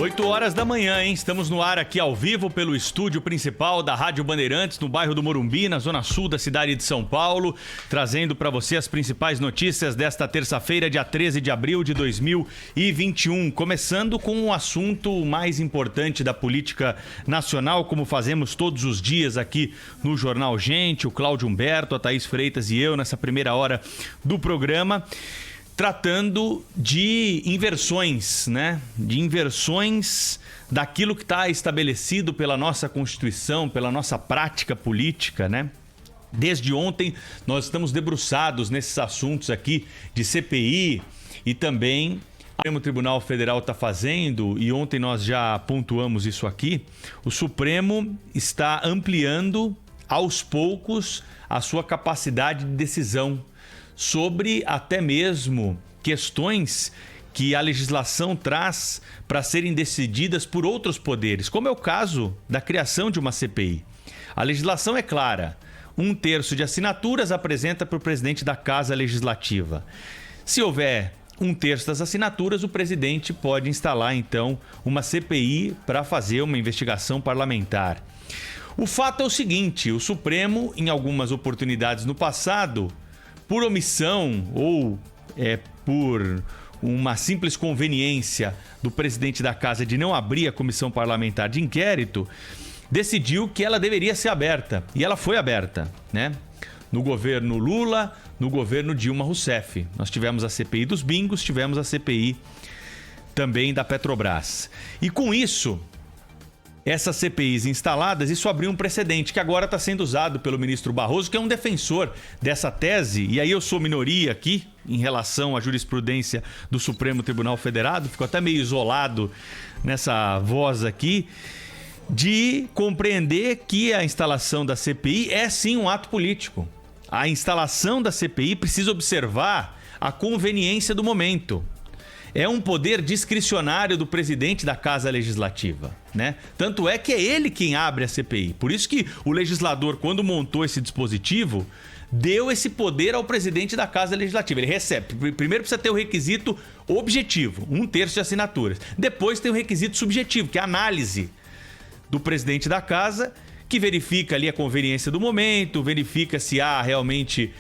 8 horas da manhã, hein? Estamos no ar aqui ao vivo pelo estúdio principal da Rádio Bandeirantes, no bairro do Morumbi, na zona sul da cidade de São Paulo, trazendo para você as principais notícias desta terça-feira, dia 13 de abril de 2021. Começando com o assunto mais importante da política nacional, como fazemos todos os dias aqui no Jornal Gente, o Cláudio Humberto, a Thaís Freitas e eu, nessa primeira hora do programa. Tratando de inversões, né? De inversões daquilo que está estabelecido pela nossa Constituição, pela nossa prática política, né? Desde ontem nós estamos debruçados nesses assuntos aqui de CPI e também o Supremo Tribunal Federal está fazendo, e ontem nós já pontuamos isso aqui, o Supremo está ampliando aos poucos a sua capacidade de decisão sobre até mesmo questões que a legislação traz para serem decididas por outros poderes, como é o caso da criação de uma CPI. A legislação é clara: 1/3 de assinaturas apresenta para o presidente da Casa Legislativa. Se houver 1/3 das assinaturas, o presidente pode instalar, então, uma CPI para fazer uma investigação parlamentar. O fato é o seguinte: o Supremo, em algumas oportunidades no passado, por omissão ou por uma simples conveniência do presidente da casa de não abrir a comissão parlamentar de inquérito, decidiu que ela deveria ser aberta. E ela foi aberta, né? No governo Lula, no governo Dilma Rousseff. Nós tivemos a CPI dos bingos, tivemos a CPI também da Petrobras. E com isso, essas CPIs instaladas, isso abriu um precedente que agora está sendo usado pelo ministro Barroso, que é um defensor dessa tese, e aí eu sou minoria aqui em relação à jurisprudência do Supremo Tribunal Federal, fico até meio isolado nessa voz aqui, de compreender que a instalação da CPI é sim um ato político. A instalação da CPI precisa observar a conveniência do momento. É um poder discricionário do presidente da Casa Legislativa, né? Tanto é que é ele quem abre a CPI. Por isso que o legislador, quando montou esse dispositivo, deu esse poder ao presidente da Casa Legislativa. Ele recebe. Primeiro precisa ter o requisito objetivo, 1/3 de assinaturas. Depois tem o requisito subjetivo, que é a análise do presidente da Casa, que verifica ali a conveniência do momento, verifica se há realmente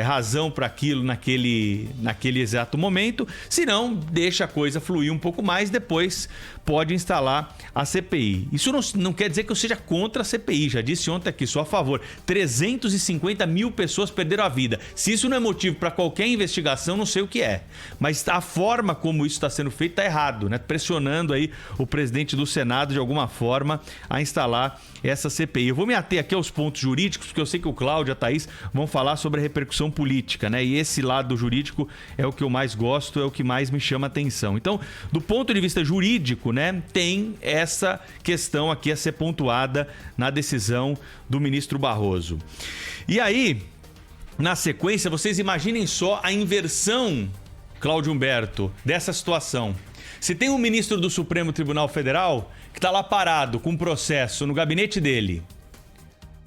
razão para aquilo naquele exato momento. Se não, deixa a coisa fluir um pouco mais, depois pode instalar a CPI. Isso não quer dizer que eu seja contra a CPI, já disse ontem aqui, sou a favor. 350 mil pessoas perderam a vida. Se isso não é motivo para qualquer investigação, não sei o que é. Mas a forma como isso está sendo feito está errado, né? Pressionando aí o presidente do Senado de alguma forma a instalar essa CPI. Eu vou me ater aqui aos pontos jurídicos, porque eu sei que o Cláudio e a Thaís vão falar sobre a repercussão política, né? E esse lado jurídico é o que eu mais gosto, é o que mais me chama atenção. Então, do ponto de vista jurídico, né, tem essa questão aqui a ser pontuada na decisão do ministro Barroso. E aí, na sequência, vocês imaginem só a inversão, Cláudio Humberto, dessa situação. Se tem um ministro do Supremo Tribunal Federal que está lá parado com um processo no gabinete dele,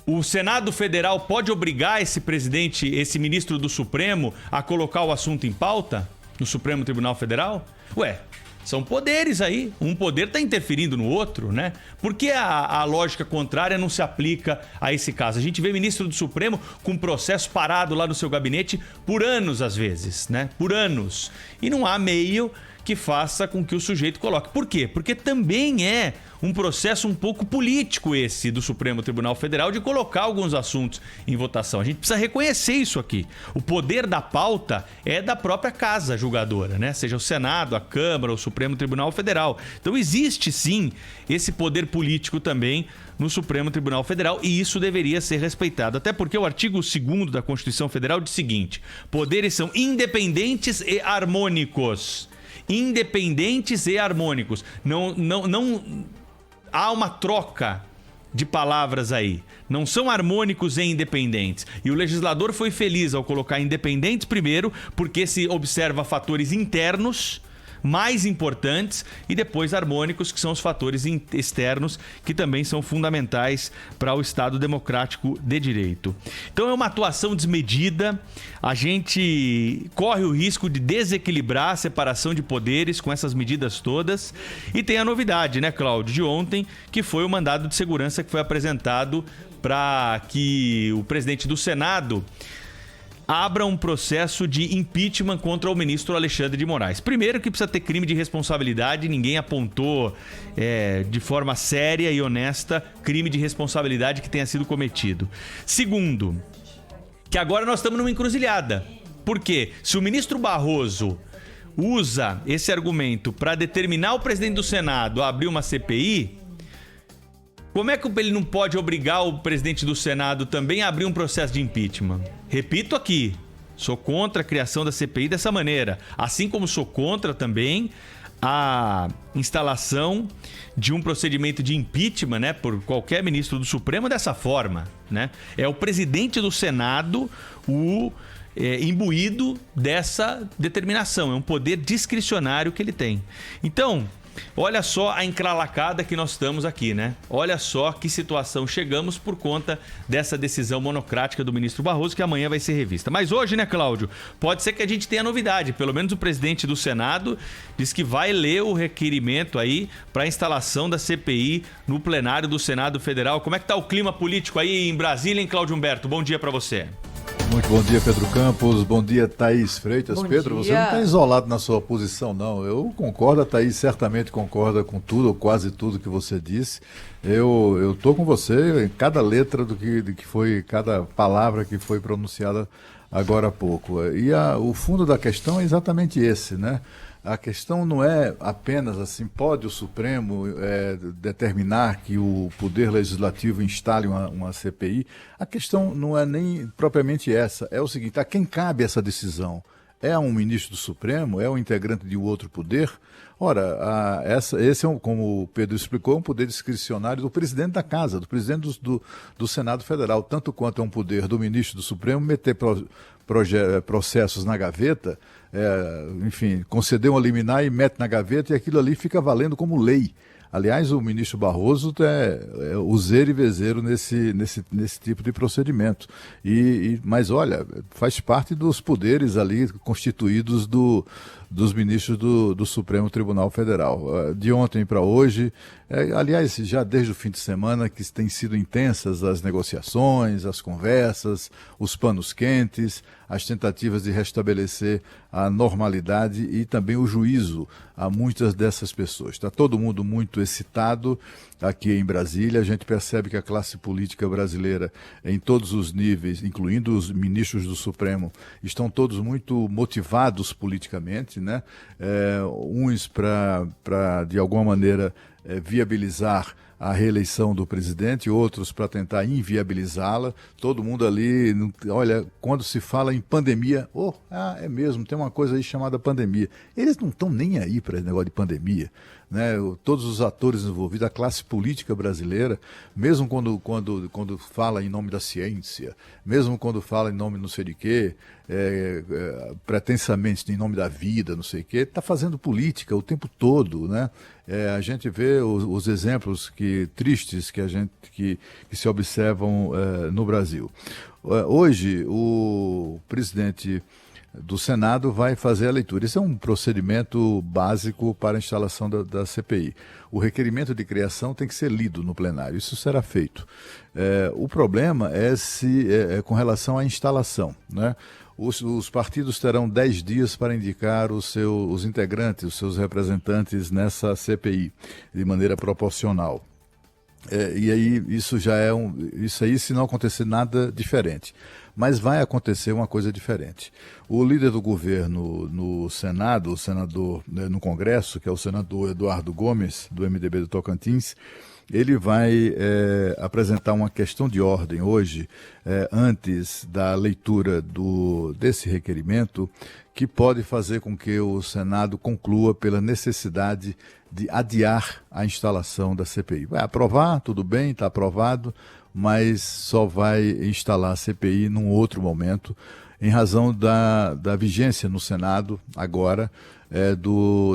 o Senado Federal pode obrigar esse ministro do Supremo a colocar o assunto em pauta no Supremo Tribunal Federal? Ué, são poderes aí. Um poder está interferindo no outro, né? Por que a lógica contrária não se aplica a esse caso? A gente vê ministro do Supremo com um processo parado lá no seu gabinete por anos, às vezes, né? Por anos. E não há meio que faça com que o sujeito coloque. Por quê? Porque também é um processo um pouco político esse do Supremo Tribunal Federal de colocar alguns assuntos em votação. A gente precisa reconhecer isso aqui. O poder da pauta é da própria casa julgadora, né? Seja o Senado, a Câmara, o Supremo Tribunal Federal. Então existe sim esse poder político também no Supremo Tribunal Federal, e isso deveria ser respeitado. Até porque o artigo 2º da Constituição Federal diz o seguinte: poderes são independentes e harmônicos. Independentes e harmônicos. Não há uma troca de palavras aí. Não são harmônicos e independentes. E o legislador foi feliz ao colocar independentes primeiro, porque se observa fatores internos mais importantes, e depois harmônicos, que são os fatores externos que também são fundamentais para o Estado democrático de direito. Então é uma atuação desmedida, a gente corre o risco de desequilibrar a separação de poderes com essas medidas todas, e tem a novidade, né, Cláudio, de ontem, que foi o mandado de segurança que foi apresentado para que o presidente do Senado abra um processo de impeachment contra o ministro Alexandre de Moraes. Primeiro, que precisa ter crime de responsabilidade, ninguém apontou de forma séria e honesta crime de responsabilidade que tenha sido cometido. Segundo, que agora nós estamos numa encruzilhada. Por quê? Se o ministro Barroso usa esse argumento para determinar o presidente do Senado a abrir uma CPI, como é que ele não pode obrigar o presidente do Senado também a abrir um processo de impeachment? Repito aqui, sou contra a criação da CPI dessa maneira, assim como sou contra também a instalação de um procedimento de impeachment, né, por qualquer ministro do Supremo dessa forma, né? É o presidente do Senado o imbuído dessa determinação, é um poder discricionário que ele tem. Então, olha só a encralacada que nós estamos aqui, né? Olha só que situação chegamos por conta dessa decisão monocrática do ministro Barroso, que amanhã vai ser revista. Mas hoje, né, Cláudio, pode ser que a gente tenha novidade. Pelo menos o presidente do Senado diz que vai ler o requerimento aí para a instalação da CPI no plenário do Senado Federal. Como é que tá o clima político aí em Brasília, hein, Cláudio Humberto? Bom dia para você. Muito bom dia, Pedro Campos. Bom dia, Thaís Freitas. Bom Pedro, dia. você não está isolado na sua posição, não. Eu concordo, a Thaís certamente concorda com tudo, ou quase tudo que você disse. Eu estou com você em cada letra do que foi, cada palavra que foi pronunciada agora há pouco. E o fundo da questão é exatamente esse, né? A questão não é apenas assim, pode o Supremo determinar que o Poder Legislativo instale uma CPI? A questão não é nem propriamente essa, é o seguinte, a quem cabe essa decisão? É um ministro do Supremo? É um integrante de um outro poder? Ora, esse é, como o Pedro explicou, um poder discricionário do presidente da Casa, do presidente do Senado Federal, tanto quanto é um poder do ministro do Supremo meter processos na gaveta, enfim, conceder um liminar e mete na gaveta e aquilo ali fica valendo como lei. Aliás, o ministro Barroso é useiro e vezeiro nesse tipo de procedimento. Mas, olha, faz parte dos poderes ali constituídos dos ministros do Supremo Tribunal Federal. De ontem para hoje, aliás, já desde o fim de semana, que têm sido intensas as negociações, as conversas, os panos quentes, as tentativas de restabelecer a normalidade e também o juízo a muitas dessas pessoas. Está todo mundo muito excitado aqui em Brasília. A gente percebe que a classe política brasileira, em todos os níveis, incluindo os ministros do Supremo, estão todos muito motivados politicamente, né? Uns para de alguma maneira, viabilizar a reeleição do presidente, outros para tentar inviabilizá-la. Todo mundo ali, olha, quando se fala em pandemia, é mesmo, tem uma coisa aí chamada pandemia. Eles não estão nem aí para esse negócio de pandemia, né? Todos os atores envolvidos, a classe política brasileira, mesmo quando fala em nome da ciência, mesmo quando fala em nome não sei de quê, pretensamente em nome da vida, não sei o quê, está fazendo política o tempo todo, né? A gente vê os exemplos tristes que se observam no Brasil. Hoje, o presidente do Senado vai fazer a leitura. Isso é um procedimento básico para a instalação da CPI. O requerimento de criação tem que ser lido no plenário. Isso será feito. O problema é com relação à instalação, né? Os partidos terão 10 dias para indicar os integrantes, os seus representantes nessa CPI, de maneira proporcional. E aí, isso aí se não acontecer nada diferente. Mas vai acontecer uma coisa diferente. O líder do governo no Senado, o senador no Congresso, que é o senador Eduardo Gomes, do MDB do Tocantins, ele vai apresentar uma questão de ordem hoje, antes da leitura desse requerimento, que pode fazer com que o Senado conclua pela necessidade de adiar a instalação da CPI. Vai aprovar, tudo bem, está aprovado, mas só vai instalar a CPI num outro momento. em razão da vigência no Senado agora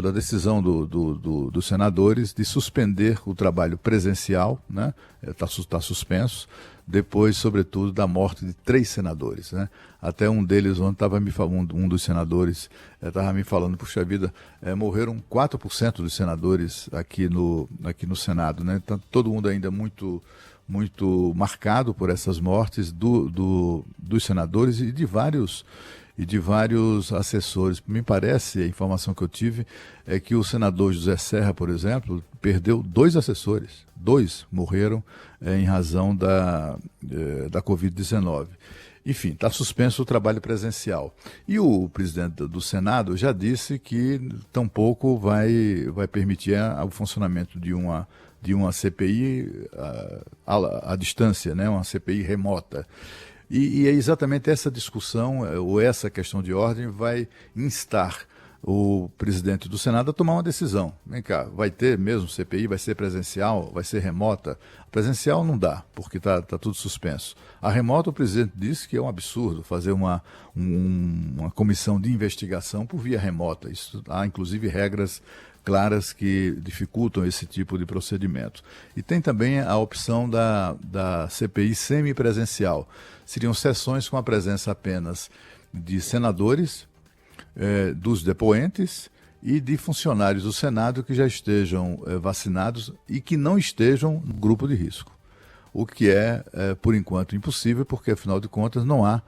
da decisão dos senadores de suspender o trabalho presencial, né? Tá suspenso, depois, sobretudo, da morte de 3 senadores, né? Até um deles, ontem, estava me falando, um dos senadores estava me falando, puxa vida, morreram 4% dos senadores aqui no Senado, né? Então, todo mundo ainda muito marcado por essas mortes dos senadores e de vários assessores. Me parece, a informação que eu tive, é que o senador José Serra, por exemplo, perdeu 2 assessores. 2 morreram em razão da Covid-19. Enfim, está suspenso o trabalho presencial. E o presidente do Senado já disse que tampouco vai permitir o funcionamento de uma CPI à distância, né? Uma CPI remota. E é exatamente essa discussão, ou essa questão de ordem, vai instar o presidente do Senado a tomar uma decisão. Vem cá, vai ter mesmo CPI, vai ser presencial, vai ser remota? Presencial não dá, porque está tudo suspenso. A remota, o presidente disse que é um absurdo fazer uma comissão de investigação por via remota. Isso, há, inclusive, regras claras que dificultam esse tipo de procedimento. E tem também a opção da CPI semipresencial. Seriam sessões com a presença apenas de senadores, dos depoentes e de funcionários do Senado que já estejam vacinados e que não estejam no grupo de risco. O que é, por enquanto, impossível, porque, afinal de contas, não há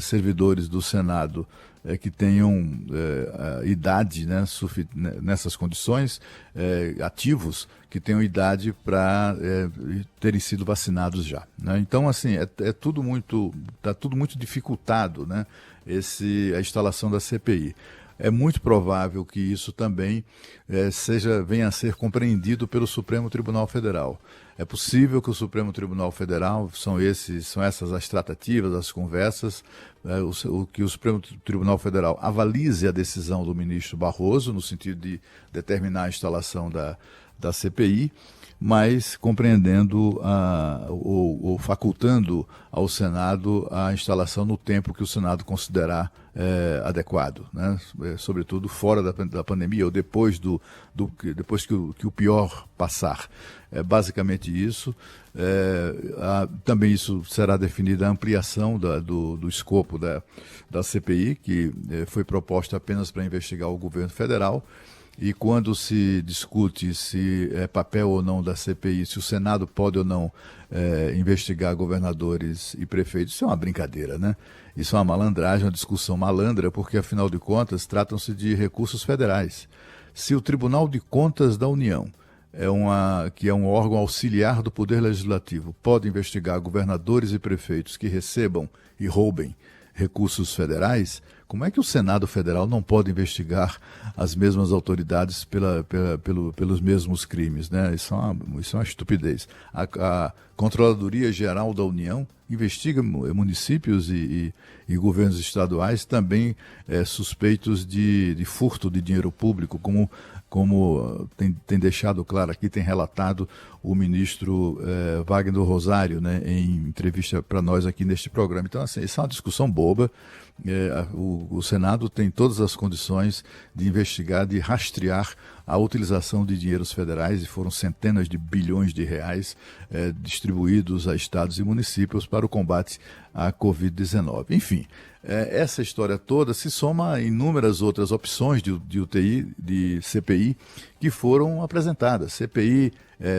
servidores do Senado que tenham idade, né, nessas condições, ativos, que tenham idade para terem sido vacinados já, né? Então, assim, está tudo muito dificultado, né, a instalação da CPI. É muito provável que isso também venha a ser compreendido pelo Supremo Tribunal Federal. É possível que o Supremo Tribunal Federal, são essas as tratativas, as conversas, que o Supremo Tribunal Federal avalize a decisão do ministro Barroso, no sentido de determinar a instalação da CPI, mas compreendendo ou facultando ao Senado a instalação no tempo que o Senado considerar adequado, né? Sobretudo fora da pandemia ou depois que o pior passar. É basicamente isso. Também isso será definida a ampliação do escopo da CPI, que foi proposta apenas para investigar o governo federal. E quando se discute se é papel ou não da CPI, se o Senado pode ou não investigar governadores e prefeitos, isso é uma brincadeira, né? Isso é uma malandragem, uma discussão malandra, porque, afinal de contas, tratam-se de recursos federais. Se o Tribunal de Contas da União, que é um órgão auxiliar do Poder Legislativo, pode investigar governadores e prefeitos que recebam e roubem recursos federais, como é que o Senado Federal não pode investigar as mesmas autoridades pelos mesmos crimes, né? Isso é uma estupidez. A Controladoria Geral da União investiga municípios e governos estaduais também suspeitos de furto de dinheiro público, como tem deixado claro aqui, tem relatado o ministro Wagner Rosário, né, em entrevista para nós aqui neste programa. Então, assim, isso é uma discussão boba. O Senado tem todas as condições de investigar, de rastrear a utilização de dinheiros federais, e foram centenas de bilhões de reais distribuídos a estados e municípios para o combate à Covid-19. Enfim, essa história toda se soma a inúmeras outras opções de CPI que foram apresentadas. CPI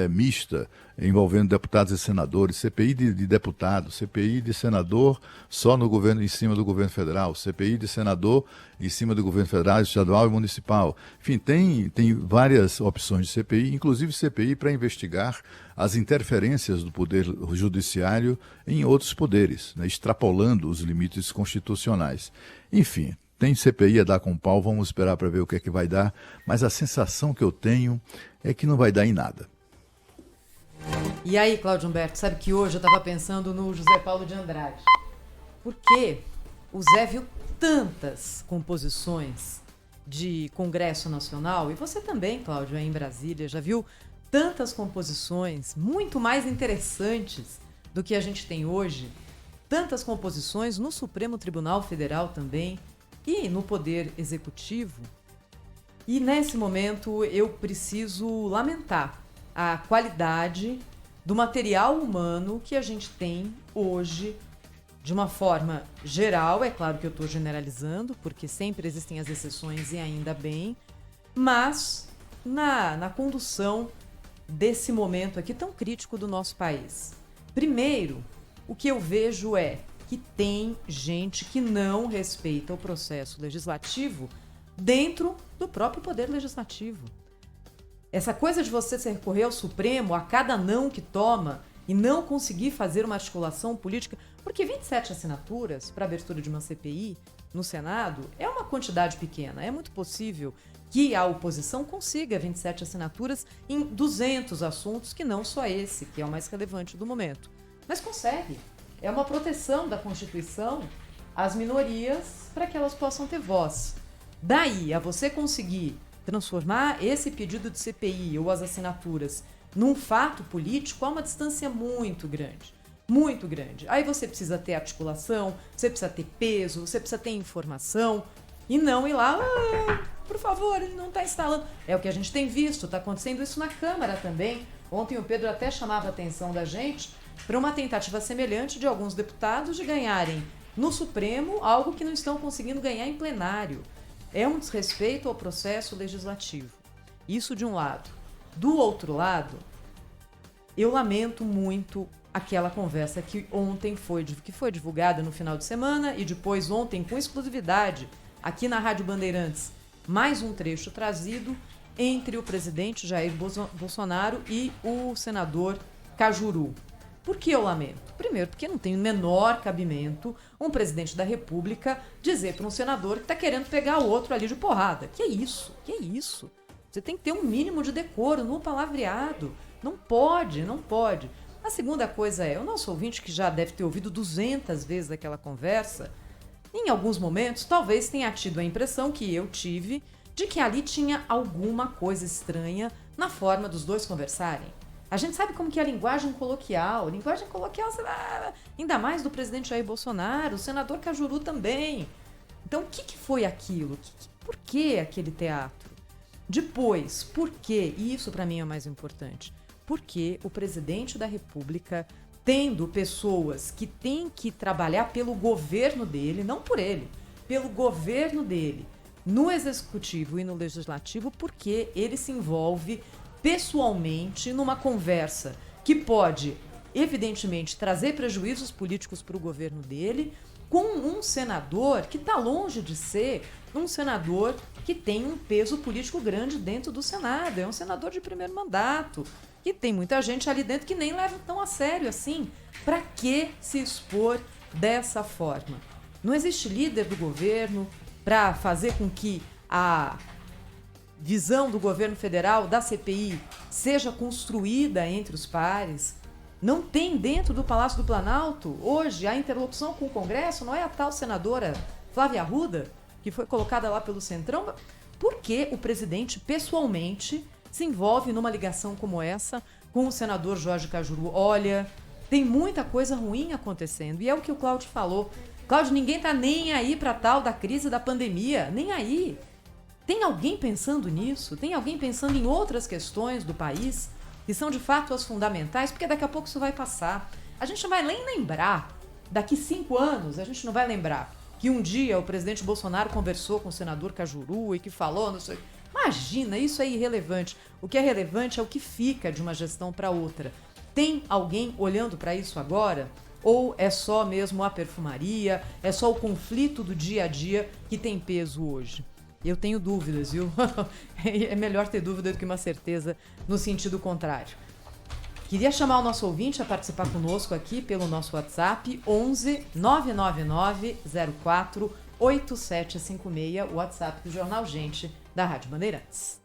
mista, envolvendo deputados e senadores, CPI de deputado, CPI de senador só no governo, em cima do governo federal, CPI de senador em cima do governo federal, estadual e municipal. Enfim, tem várias opções de CPI, inclusive CPI para investigar as interferências do Poder Judiciário em outros poderes, né, extrapolando os limites constitucionais. Enfim, tem CPI a dar com pau, vamos esperar para ver o que é que vai dar, mas a sensação que eu tenho é que não vai dar em nada. E aí, Cláudio Humberto, sabe que hoje eu estava pensando no José Paulo de Andrade. Porque o Zé viu tantas composições de Congresso Nacional, e você também, Cláudio, aí em Brasília, já viu tantas composições muito mais interessantes do que a gente tem hoje, tantas composições no Supremo Tribunal Federal também e no Poder Executivo. E nesse momento eu preciso lamentar a qualidade do material humano que a gente tem hoje, de uma forma geral. É claro que eu estou generalizando, porque sempre existem as exceções e ainda bem, mas na condução desse momento aqui tão crítico do nosso país. Primeiro, o que eu vejo é que tem gente que não respeita o processo legislativo dentro do próprio Poder Legislativo. Essa coisa de você se recorrer ao Supremo a cada não que toma e não conseguir fazer uma articulação política, porque 27 assinaturas para abertura de uma CPI no Senado é uma quantidade pequena. É muito possível que a oposição consiga 27 assinaturas em 200 assuntos, que não só esse, que é o mais relevante do momento. Mas consegue. É uma proteção da Constituição às minorias para que elas possam ter voz. Daí a você conseguir transformar esse pedido de CPI ou as assinaturas num fato político, há uma distância muito grande. Muito grande. Aí você precisa ter articulação, você precisa ter peso, você precisa ter informação e não ir lá, por favor, ele não está instalando. É o que a gente tem visto, está acontecendo isso na Câmara também. Ontem o Pedro até chamava a atenção da gente para uma tentativa semelhante de alguns deputados de ganharem no Supremo algo que não estão conseguindo ganhar em plenário. É um desrespeito ao processo legislativo. Isso de um lado. Do outro lado, eu lamento muito aquela conversa que ontem foi divulgada no final de semana e depois ontem com exclusividade aqui na Rádio Bandeirantes, mais um trecho trazido entre o presidente Jair Bolsonaro e o senador Cajuru. Por que eu lamento? Primeiro, porque não tem o menor cabimento um presidente da República dizer para um senador que está querendo pegar o outro ali de porrada. Que é isso? Que é isso? Você tem que ter um mínimo de decoro no palavreado. Não pode, não pode. A segunda coisa é, o nosso ouvinte, que já deve ter ouvido 200 vezes aquela conversa, em alguns momentos talvez tenha tido a impressão que eu tive de que ali tinha alguma coisa estranha na forma dos dois conversarem. A gente sabe como que é a linguagem coloquial, ainda mais do presidente Jair Bolsonaro, o senador Cajuru também. Então, o que foi aquilo? Por que aquele teatro? Depois, por quê? E isso para mim é o mais importante. Porque o presidente da República, tendo pessoas que têm que trabalhar pelo governo dele, não por ele, pelo governo dele, no executivo e no legislativo, porque ele se envolve pessoalmente numa conversa que pode, evidentemente, trazer prejuízos políticos para o governo dele, com um senador que está longe de ser um senador que tem um peso político grande dentro do Senado. É um senador de primeiro mandato, que tem muita gente ali dentro que nem leva tão a sério assim. Para que se expor dessa forma? Não existe líder do governo para fazer com que a visão do governo federal, da CPI, seja construída entre os pares. Não tem dentro do Palácio do Planalto, hoje, a interlocução com o Congresso, não é a tal senadora Flávia Arruda, que foi colocada lá pelo Centrão. Por que o presidente, pessoalmente, se envolve numa ligação como essa com o senador Jorge Cajuru? Olha, tem muita coisa ruim acontecendo. E é o que o Cláudio falou. Cláudio, ninguém tá nem aí para tal da crise da pandemia. Nem aí. Tem alguém pensando nisso? Tem alguém pensando em outras questões do país que são de fato as fundamentais? Porque daqui a pouco isso vai passar. A gente não vai nem lembrar. Daqui 5 anos, a gente não vai lembrar que um dia o presidente Bolsonaro conversou com o senador Cajuru e que falou, não sei. Imagina, isso é irrelevante. O que é relevante é o que fica de uma gestão para outra. Tem alguém olhando para isso agora? Ou é só mesmo a perfumaria? É só o conflito do dia a dia que tem peso hoje? Eu tenho dúvidas, viu? É melhor ter dúvida do que uma certeza no sentido contrário. Queria chamar o nosso ouvinte a participar conosco aqui pelo nosso WhatsApp 11 999 04 8756, o WhatsApp do Jornal Gente da Rádio Bandeirantes.